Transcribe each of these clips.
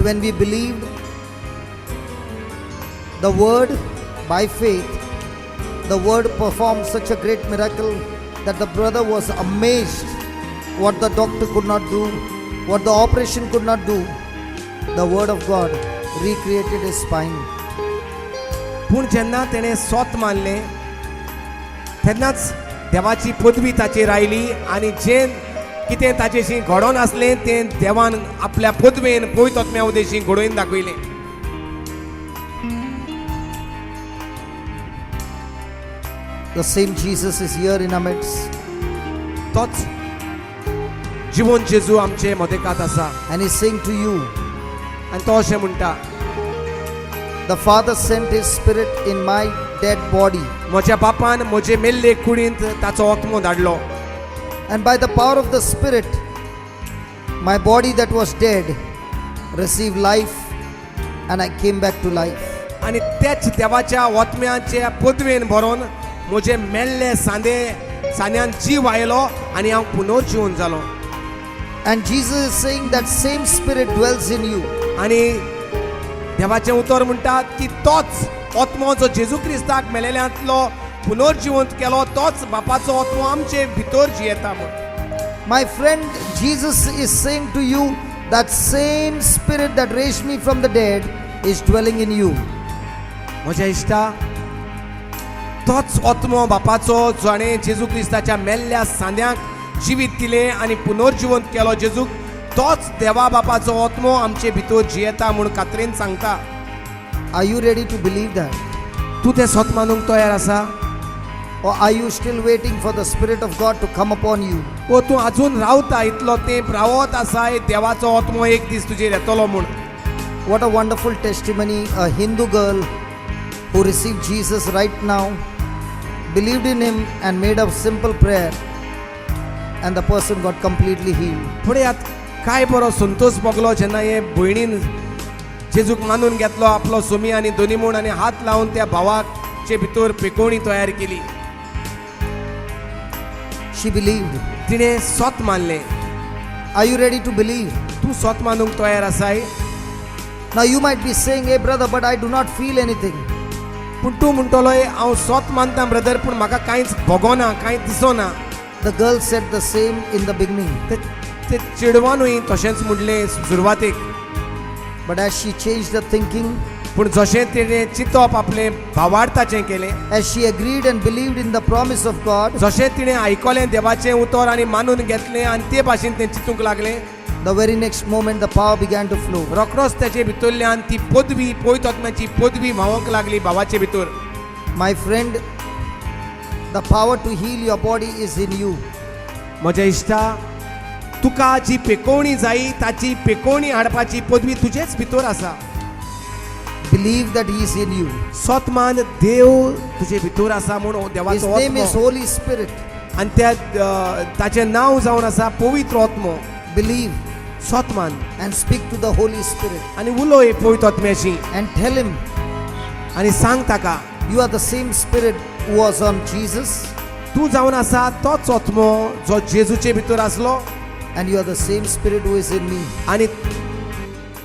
when we believed the word by faith, the word performed such a great miracle that the brother was amazed. What the doctor could not do, what the operation could not do, the word of God recreated his spine. पूण जेन्ना तेणें स्वत मानलें तेन्नाच देवाची पदवी ताचेर oily आनी जें कितें ताचेशी घडोवन आसलें तें देवान आपल्या पदवेन पवित्र आत्म्या उदेशी घडोवन दाखयलें. The same Jesus is here in our midst, तोच जिवंत जेजू आमचे मदेकांत आसा and he's saying to you, आनी तो अशें म्हणटा, the Father sent his spirit in my dead body, म्हज्या बापान म्हजे मेल्ले कुडींत ताचो आत्मो धाडलो and by the power of the spirit my body that was dead received life, and I came back to life. आनी तेच देवाच्या आत्म्याच्या पदवेन भरोवन म्हजे मेल्ले सान्यान जीव आयलो आनी हांव पुनर्जीवन जालो. And Jesus is saying that same spirit dwells in you. आनी देवाचें उतर म्हणटात की तोच आत्मो जो जेजू क्रिस्ताक मेलेल्यांतलो पुनर्जीवंत केलो तोच बापाचो आत्मो आमचे भितर जियेता म्हूण. My friend, Jesus is saying to you that same spirit that raised me from the dead is dwelling in you. म्हज्या इश्टा, तोच आत्मो बापाचो जाणें जेजू क्रिस्ताच्या मेल्ल्या सांद्यांक जिवीत दिलें आनी पुनर्जीवंत केलो जेजूक, तोच देवा बापाचो आत्मो आमचे भितर जियेता म्हूण खात्रेन सांगता. Are you ready to believe that? तूं तें स्वत मानूंक तयार आसा? Or are you still waiting for the Spirit of God to come upon you? ओ तूं आजून रावता इतलो तेंप रावत आसा देवाचो आत्मो एक दीस तुजेर येतलो म्हूण. What a wonderful testimony. A Hindu girl who received Jesus right now, believed in him and made a simple prayer, and the person got completely healed. पळयात काय बरो संतोष भोगलो जेन्ना हे भयणीन जेजूक मानून घेतलो आपलो सोमी आनी दोनी म्हूण आनी हात लावन त्या भावाचे भितर पेकोवणी तयार केली. She believed. तिणें स्वत मानलें. Are you ready to believe? तूं स्वत मानूंक तयार आसाय? Now you might be saying, hey brother, but I do not feel anything. पूण तूं म्हणटलोय हांव स्वत मानता ब्रदर पूण म्हाका कांयच भोगोना कांयच दिसोना. The girl said the same in the beginning. ते चेडवानूय तशेंच म्हणलें सुरवातेक. But as she changed her thinking, पूण जशें तिणें चिंतप आपलें भावार्थाचें केलें, as she agreed and believed in the promise of God, जशें तिणें आयकलें देवाचें उतर आनी मानून घेतलें आनी ते भाशेन तें चिंतूंक लागलें, the very next moment the power began to flow. रोखडोच तेचे भितरल्यान ती पदवी पवित्र आत्म्याची पदवी व्हांवंक लागली भावाचे भितर. My friend, the power to heal your body is in you. म्हज्या इश्टा, तुका जी पेकोवणी जायी ताची पेकोवणी हाडपाची पदवी तुजेच भितर आसा. Believe that he is in you. स्वत मान देव तुजे भितर आसा म्हूण His देवाचो name is आत्मो Holy Spirit. आनी त्या ताचें नांव जावन आसा पवित्र आत्मो. Believe स्वत मान and speak to the Holy Spirit आनी उलोय पवित्र आत्म्याशी and tell him आनी सांग ताका you are the same Spirit who was on Jesus, तूं जावन आसा तोच आत्मो जो जेजूचे भितर आसलो and you are the same Spirit who is in me. आनी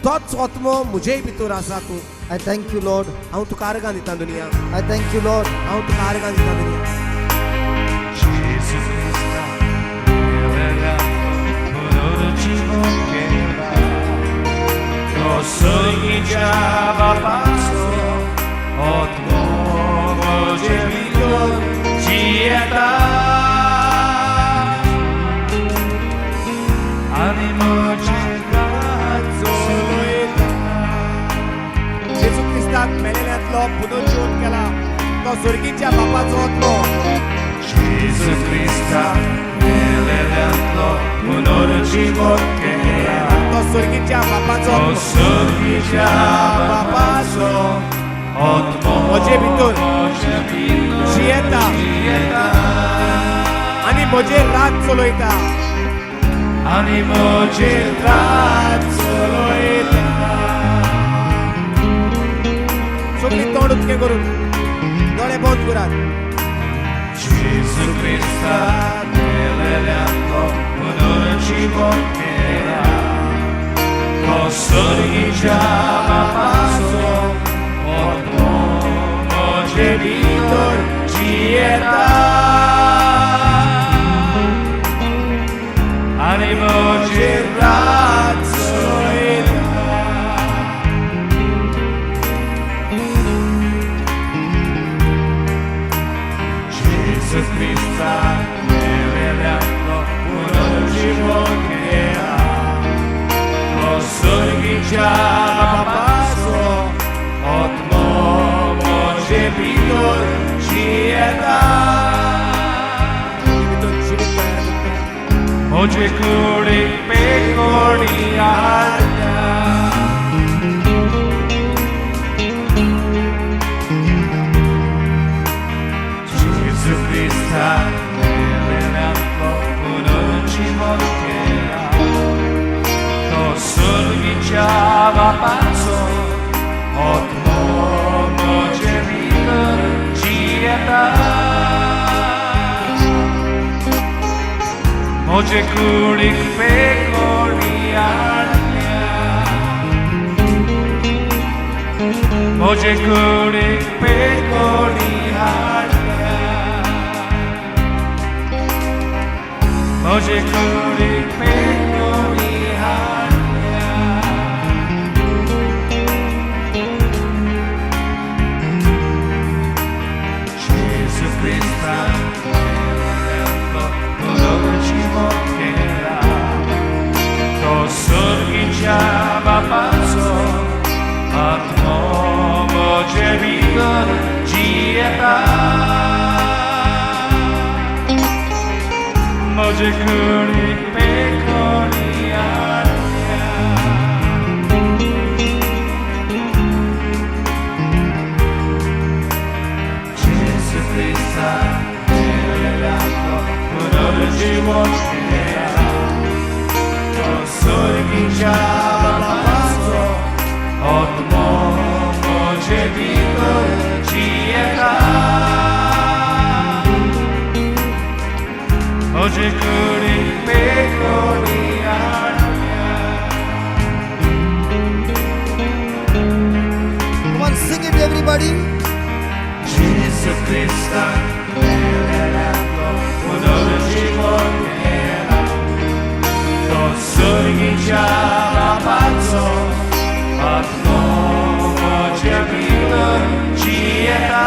तोच आत्मो म्हजेय भितर आसा. तूं I thank you, Lord. हांव तुका आर्गां दिता दुनिया. I thank you, Lord. हांव तुका आर्गां दिता दुनिया. Sognicia bapaso od mogo dziewico cieta animo ciekaco जेजू क्रिस्ताक मेलेल्यांतलो पुनर्जीवन केला तो स्वर्गीच्या बापाचो आत्मो. Gesù Krista nell'eletto punorcivot che तो स्वर्गीच्या बापाचो o आत्मो sognicia bapaso od म्हजे भितर जियेता आनी म्हजे रात चलयता. animo centrazzo सगळीं तोंड उक्तें करून दोळे बंद करात. Gesù Krista nell'eletto punorcivot che o स्वर्गीच्या बापाचो आत्मो म्हजे भितर जियेता आनी म्हजेर रात चलयता जेजू क्रिस्तान मेलेल्यांतलो पुनर्जीवन केला स्वर्गीच्या बापाचो आत्मो म्हजे भितर जियेता म्हजे कुडीक पेकोडी हाडटा जेजू क्रिस्तान मेलेल्यांतलो पुनर्जीवन केला स्वर्गीच्या बापाचो आत्मो म्हजे भितर जियेता म्हजे कुडीक पेकोडी हाडल्या म्हजे कुडीक पेकोडी हाडल्या म्हजे कुडीक पेकोडी स्वर्गीच्या बापाचो आत्मो म्हजे भितर जियेता म्हजे कुडीक पेकोडी हाडल्या जेजू क्रिस्तान मेलेल्यांतलो पुनर्जीवन केला स्वर्गीच्या बापाचो आत्मो म्हजे भितर जियेता म्हजे कुडीक पेकोडी हाडल्या Come on, sing it, everybody. जेजू क्रिस्तान मेलेल्यांतलो पुनर्जीवन केला स्वर्गीच्या बापाचो आत्मो म्हजे भितर जियेता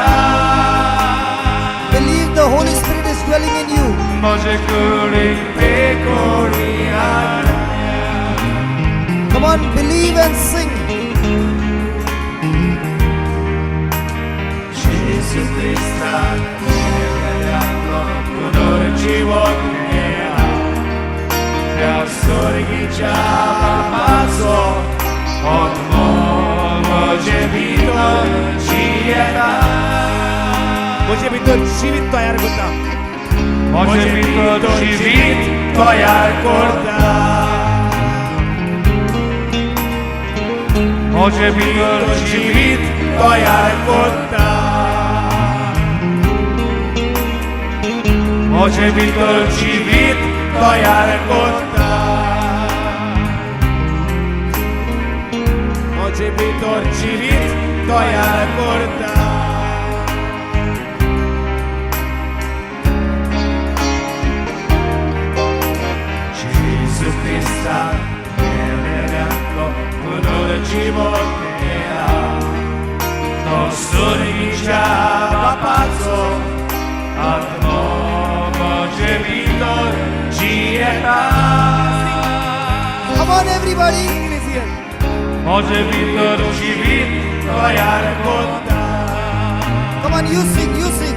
Believe the Holy Spirit is dwelling in you. म्हजे कुडीक पेकोडी हाडल्या Come on, believe and sing. जेजू क्रिस्तान मेलेल्यांतलो पुनर्जीवन केला स्वर्गीच्या बापाचो आत्मो म्हजे भितर जियेता म्हजे भितर जिवीत तयार करता म्हजे भितर जिवीत तयार करता म्हजे भितर जिवीत तयार करता म्हजे भितर जिवीत तयार करता म्हजे भितर जिवीत तयार करता जेजू क्रिस्तान मेलेल्यांतलो पुनर्जीवन केला स्वर्गीच्या बापाचो आत्मो म्हजे भितर जियेता Come on, everybody. म्हजे भितर जिवीत तयार करता Come on, you sing, you sing.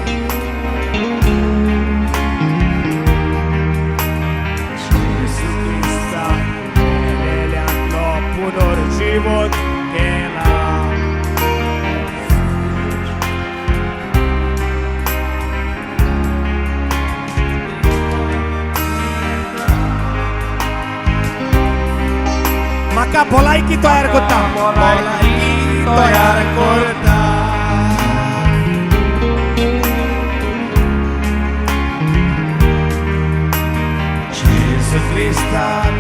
जेजू क्रिस्तान मेलेल्यांतलो पुनर्जीवन केला म्हाका भलायकी तयार करता भलायकी तयार करता जेजू क्रिस्तान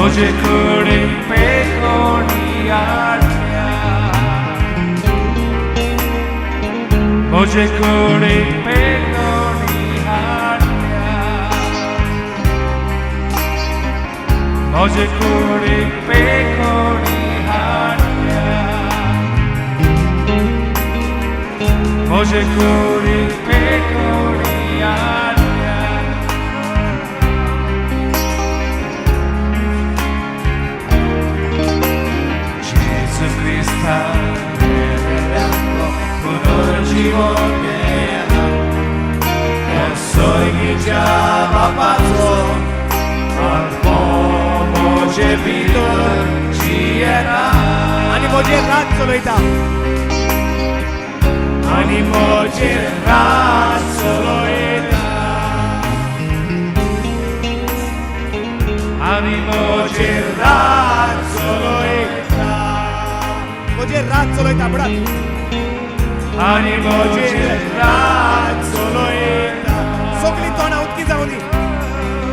Może kury pekoni armia. Może kury pekoni armia. Może kury pekoni armia. Może kury pekoni armia. Działa bardzo, Pan pomoże widor dziera. Ani może raz solojta. Ani może raz solojta. Ani może raz solojta. Może raz solojta, brat. Ani może raz solojta. सगळी तोंडां उदकी जावं दी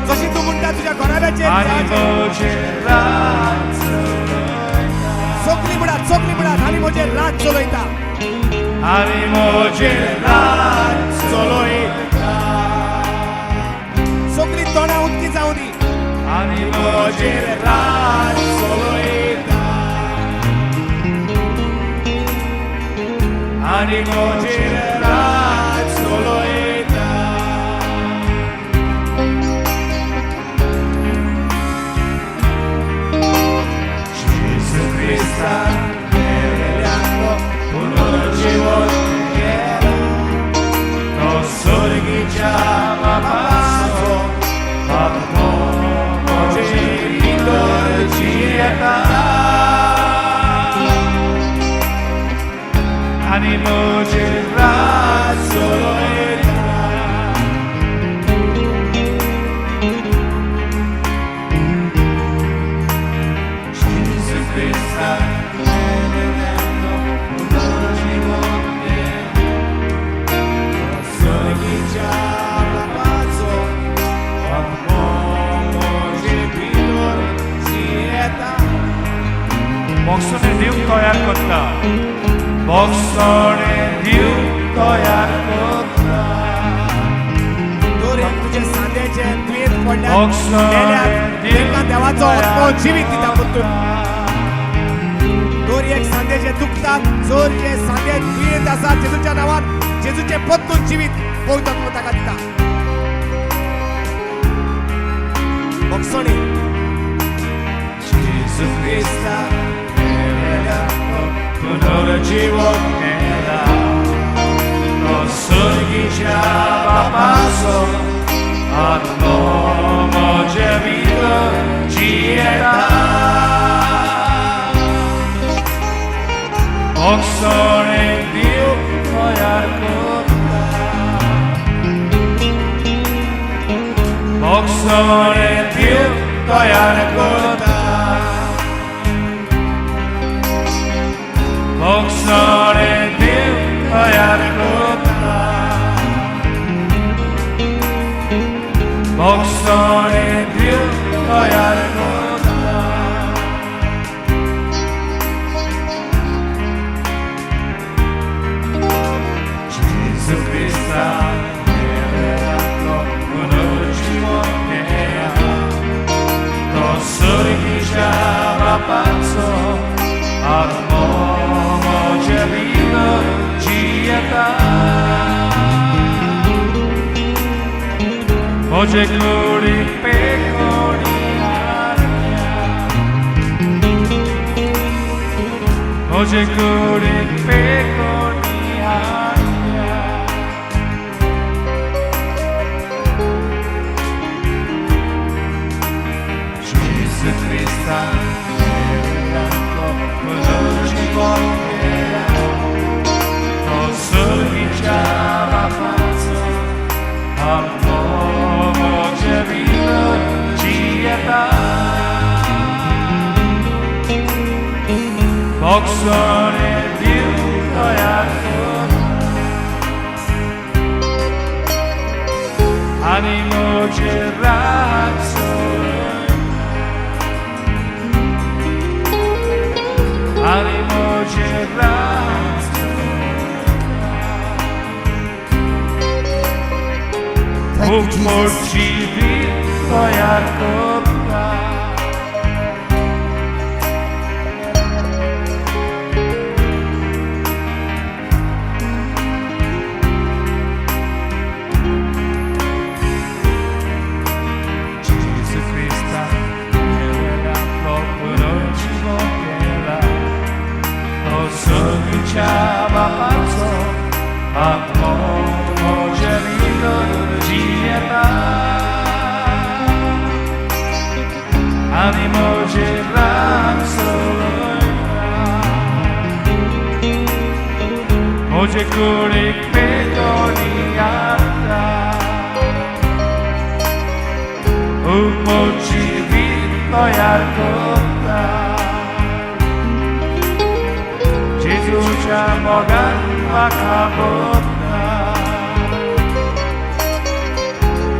जशी तूं म्हणटा तुज्या घोराब्याचेर Ani może raz solojta. सगळी म्हणा आनी म्हजे रात चलयता Ani może raz solojta. सगळी तोंडां उदकी जावं दी Ani może raz solojta. Ani może raz solojta. Jezu Chrysta, wielbiano, punor život viera. To sorgi działa paso, a pomoże widor dzieta. Ani może raz solojta. Jezu Chrysta, wielbiano, punor život viera. To sorgi działa paso, a pomoże widor dzieta. 목소리 님 떠야 걷다. 목소리 님 떠야 걷다. दोरे तुजे सांदेचे दुयेत पडल्या 목소리 गेल्यात तेका 님 देवाचो आत्मो 떠야 जिवीत दिता परतून 걷다. दोर एक सांदेचे दुखतात जोर जे सांदे दुयेत आसा जेजूच्या नांवान जेजूचे परतून जिवीत पवित्र आत्मो ताका दिता मोगसोणी Jezu Chrysta, wielbiano, punor život viera. To sorgi działa paso, a pomoże widor dzieta. 목소리 님 떠야 걷다. 목소리 님 떠야 걷다. 목소리 님 떠야 걷다. 목소리 님 떠야 걷다. 예수 그리스도 예배하고 오늘 지원해야 또 소리기 잡아봤어 아무모제 믿어 지었다 어제 우리 빼거리 아니야 어제 우리 빼거리 아니야 예수 그리스도 예배하고 오늘 지원해야 또 소리 잡아봤어 아무모제 믿어 지었다 목소리 띄우어야 아니 모질라소 मोजे रास Thank you, Jesus. umożliwi Twoja kopra. Jezu Chrysta, wiele popłynąć wokiela, osobicia bapaco, a pomoże mi do dieta. Ani może ram może kurik pekoniata umoci Twoja kopra Jezusia Bogan makabota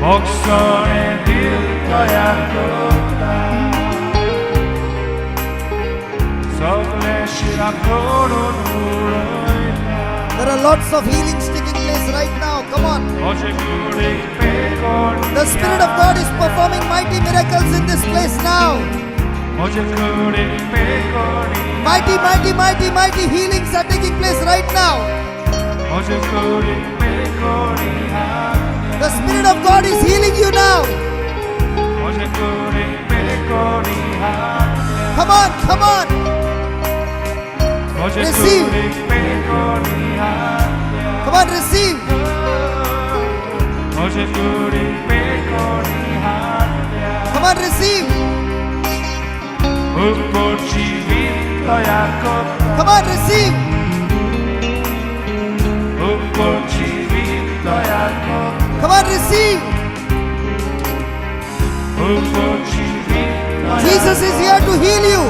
Bog sone dil Twoja kopra There are lots of healings taking place right now. Come on. The Spirit of God is performing mighty miracles in this place now. Mighty, mighty, mighty, mighty healings are taking place right now. The Spirit of God is healing you now. Come on, come on. Receive. Come on, receive. Come on, receive. Come on, receive. Come on, receive. Jesus is here to heal you.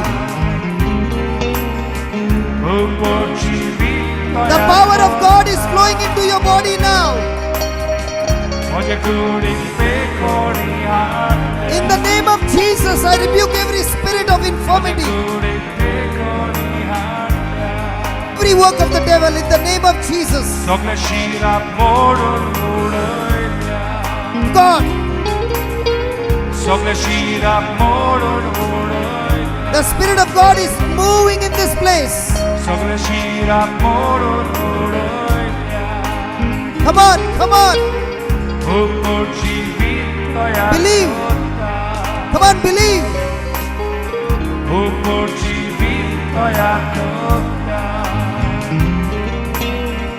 The power of God is flowing into your body now. In the name of Jesus, I rebuke every spirit of infirmity, every work of the devil in the name of Jesus. God, the Spirit of God is moving in this place. Come on, come on. Believe. Come on, believe.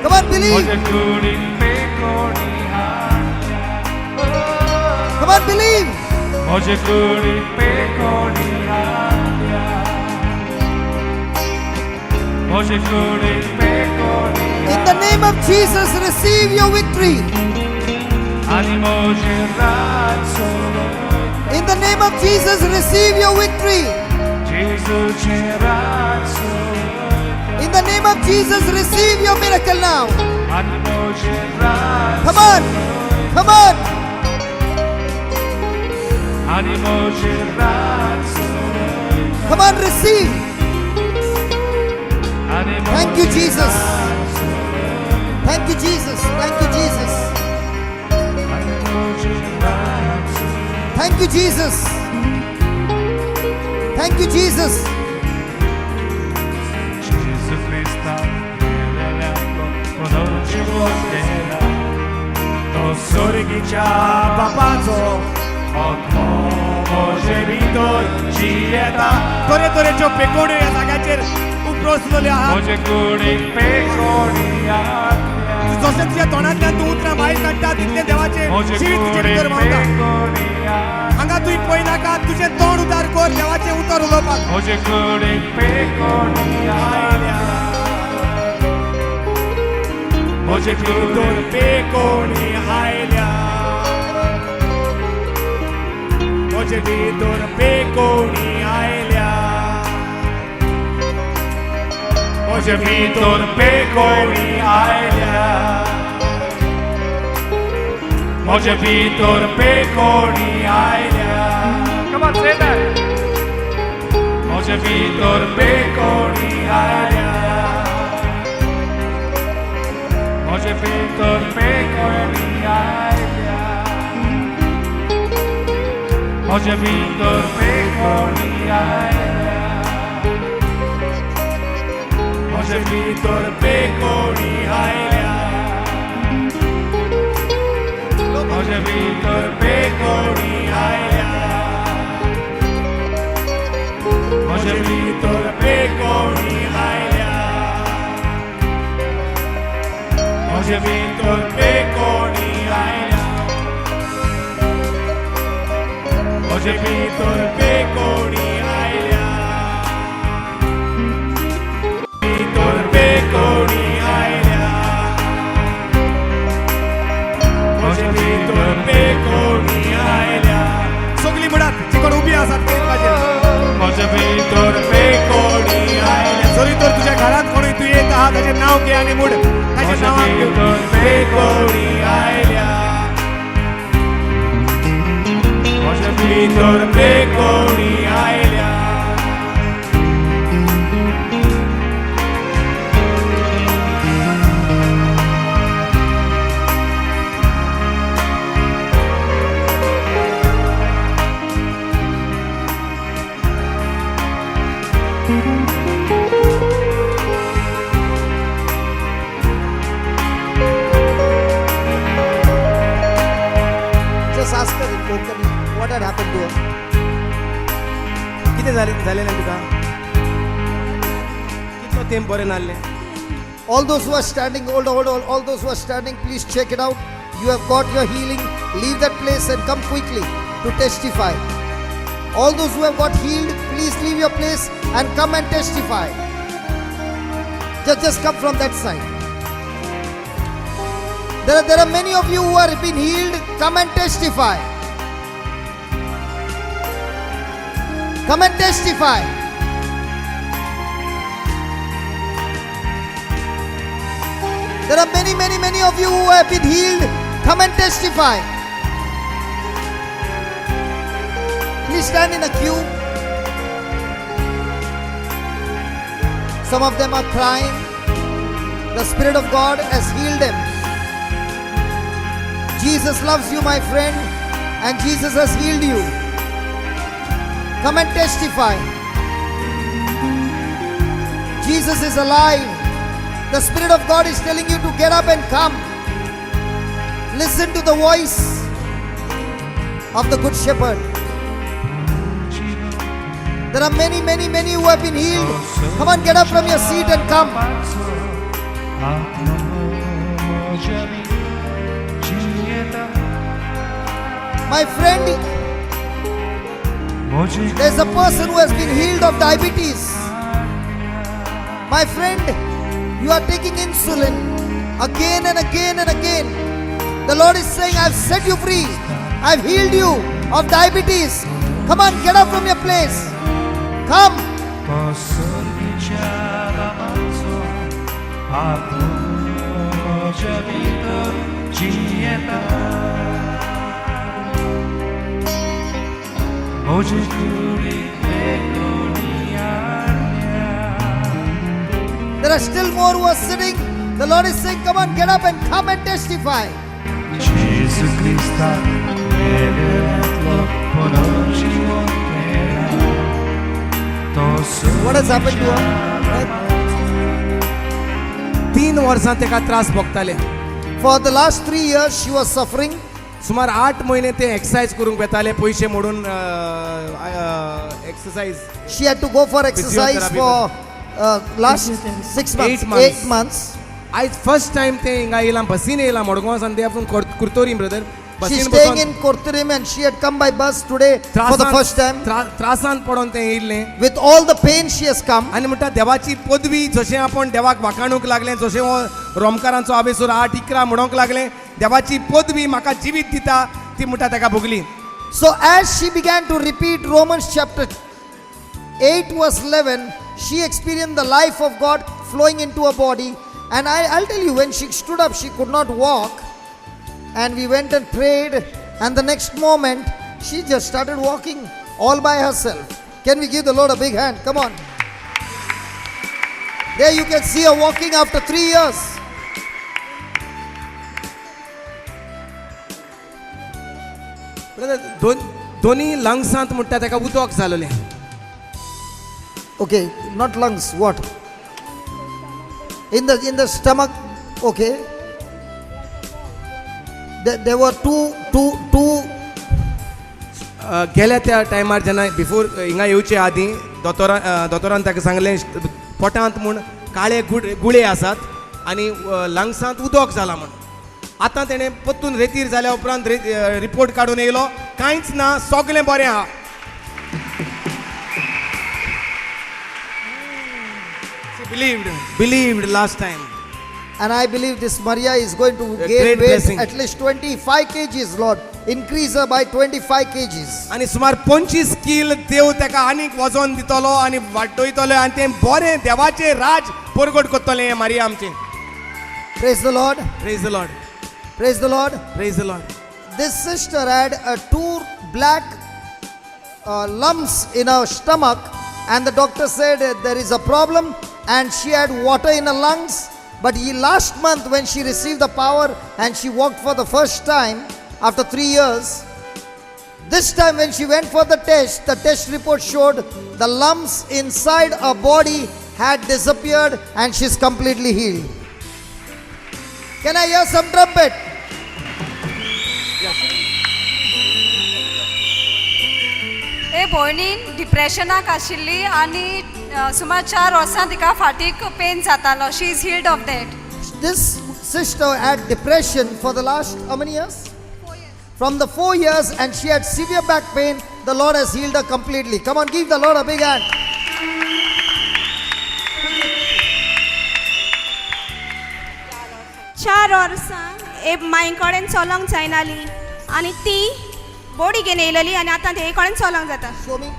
Come on, believe. Come on, believe. In the name of Jesus, receive your victory. In the name of Jesus, receive your victory. In the name of Jesus, receive your miracle now. Come on, come on. Come on, receive. Thank you, Jesus. Thank you, Jesus. Thank you, Jesus. Thank you, Jesus. Thank you, Jesus. Jezu Chrysta, wiele lat ponoci wokiela, to sorgicia papazo, pomoże mi do dieta. Tore ciò pecone a ragazzi uprosto le ha. Może kurik pekoniata. जोसेफच्या तोंडांतल्यान तूं उतरां भायर काडटा तितले देवाचे जीवित तुजे भितर मावता. हांगा तुवें पळयनाका तुजें तोंड उदार कर देवाचें उतर उलोवपाक. Może kurik pekoniata. Może भितर पेकोणी आयल्या. म्हजे भितर पेकोणी आयल्या. Może भितर pekoni आयल्या. Może भितर pekoni आयल्या. Come on, say that. म्हजे भितर पेकोणी आयल्या म्हजे भितर पेकोणी आयल्या म्हजे भितर पेकोणी आयल्या म्हजे भितर पेकोणी आयल्या म्हजे भितर पेकोणी आयल्या म्हजे भितर पेकोणी आयल्या म्हजे भितर पेकोणी आयल्या म्हजे भितर पेकोणी आयल्या भितर पेकोणी आयल्या म्हजे भितर पेकोणी आयल्या सगळी म्हणत जी कोण उभी आसात ते पाहिजे म्हजे भितर पेकोणी आयल्या जरी तर तुझ्या घरात कोणी तू येत आहात त्याचे नाव घे आणि मुड त्याच्या म्हजे नावात घेऊ. भितर पेकोणी आयल्या म्हजे भितर पेकोणी आयल्या Just ask her in Konkani what had happened to her. किती झालेलं तुका कितलो तेंप बरें नासलें All those who are standing, all those who are standing, please check it out. You have got your healing. Leave that place and come quickly to testify. All those who have got healed, please leave your place and come and testify. Just come from that side. There are many of you who have been healed. Come and testify. Come and testify. There are many of you who have been healed. Come and testify. Please stand in a queue. Some of them are crying. The Spirit of God has healed them. Jesus loves you, my friend, and Jesus has healed you. Come and testify. Jesus is alive. The Spirit of God is telling you to get up and come. Listen to the voice of the Good Shepherd. There are many who have been healed. Come on, get up from your seat and come. My friend, there's a person who has been healed of diabetes. My friend, you are taking insulin again and again and again. The Lord is saying, I've set you free. I've healed you of diabetes. Come on, get up from your place. Come. There are still more who are sitting. The Lord is saying, come on, get up and come and testify. Jezu Krista What has happened to her? 3 वर्सां तेका त्रास भोगताले For the last 3 years, she was suffering. सुमार 8 महिने ते exercise करूंक येताले पयशे मोडून exercise She had to go for exercise Physiotherapy. for last 6 months, 8 months. 8 months. आयज फर्स्ट टाइम ते हिंगा येयला बसीन येयला मडगांव सान ते आपूण कुर्तोरी ब्रदर She's बसीन staying in Kortirim and she had come by bus today for the first time. त्रासान पडोन ते येयल्ले With all the pain she has come. आनी म्हणटा देवाची पदवी जशें आपण देवाक वाखाणूंक लागले जशें हो रोमकारांचो आबेसूर 8 इकरा म्हणूंक लागले देवाची पदवी म्हाका जिवीत दिता ती म्हणटा ताका भोगली. So as she began to repeat Romans chapter 8 verse 11, she experienced the life of God flowing into her body. And I'll tell you, when she stood up, she could not walk. And we went and prayed. And the next moment, she just started walking all by herself. Can we give the Lord a big hand? Come on. There you can see her walking after 3 years. Brother दोन्ही लंग्सांत म्हणटा ताका उदक जालोलें. Okay, not lungs. What? In the stomach. Okay. There were two. गेल्या त्या टायमार जेन्ना before हिंगा येवचे आदीं दोतोरान ताका सांगलें पोटांत म्हूण काळे गुळे आसात आनी लंग्सांत उदक जाला म्हूण. आतां तेणें परतून रेतीर जाल्या उपरांत रिपोर्ट काडून येयलो, कांयच ना, सगलें बरें आहा. Believed last time. And I believe this Maria is going to A gain great weight blessing. at least 25 kgs, Lord. Increase her by 25 kgs. आनी सुमार 25 कील देव ताका आनीक वजन दितलो आनी वाडटयतलो आनी तें बरें देवाचें राज परगट करतलें मारिया आमचें. Praise the Lord. Praise the Lord. Praise the Lord. Praise the Lord. This sister had 2 black lumps in her stomach, and the doctor said there is a problem, and she had water in her lungs. But last month, when she received the power and she walked for the first time after 3 years, this time when she went for the test report showed the lumps inside her body had disappeared and she's completely healed. Can I hear some trumpet? हे भयणीन डिप्रेशनाक आशिल्ली आनी सुमार 4 वर्सां तिका फाटीक pain जातालो. She is healed of that. This sister had depression for the last how many years? 4 years. From the 4 years, and she had severe back pain. The Lord has healed her completely. Come on, give the Lord a big hand. चार वर्सां हे माई कडेन चलोंक जायनाली आनी ती body घेवन येयलेली आनी आतां ते कडेन चलोंक जाता. Show me.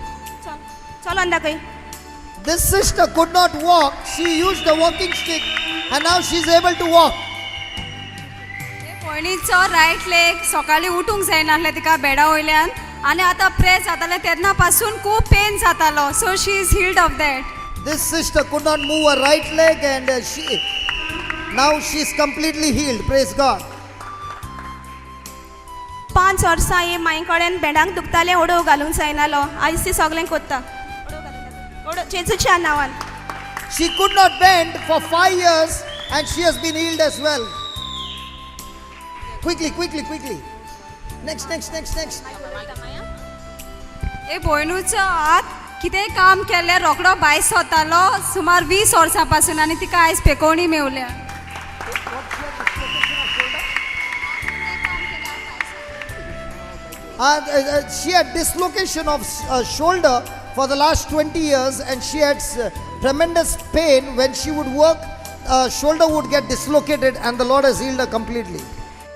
चलोन दाखय. This sister could not walk. She used a walking stick, and now she's able to walk. हे भयणीचो रायट लेग सकाळीं उठूंक जायनासलें तिका बेडा वयल्यान आनी आतां प्रेस जातालें तेन्ना पासून खूब पेन जातालो. So she is healed of that. This sister could not move her right leg, and now she's completely healed. Praise God. 5 वर्सां हे माई कडेन बेडांक दुखतालें, ओडो घालूंक जायनालो. आयज ती सगळें कोत्ता. ओडो जेजूच्या नांवान. She could not bend for 5 years, and she has been healed as well. Quickly. Next. हे भयणूचो हात कितेंय काम केल्यार रोकडो भायर सरतालो सुमार 20 वर्सां पासून आनी तिका आयज पेकोवणी मेवल्या. She had dislocation of shoulder for the last 20 years, and she had tremendous pain when she would work. Shoulder would get dislocated, and the Lord has healed her completely.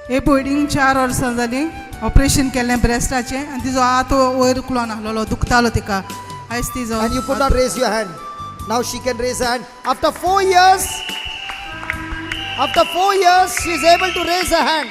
हे भयणीक 4 वर्सां जालीं ऑपरेशन केल्लें ब्रेस्टाचें आनी तिजो हात वयर उखलोन आहलोलो, दुखतालो तिका. आयज तिजो And you could not raise your hand. Now she can raise her hand. After 4 years, she is able to raise her hand.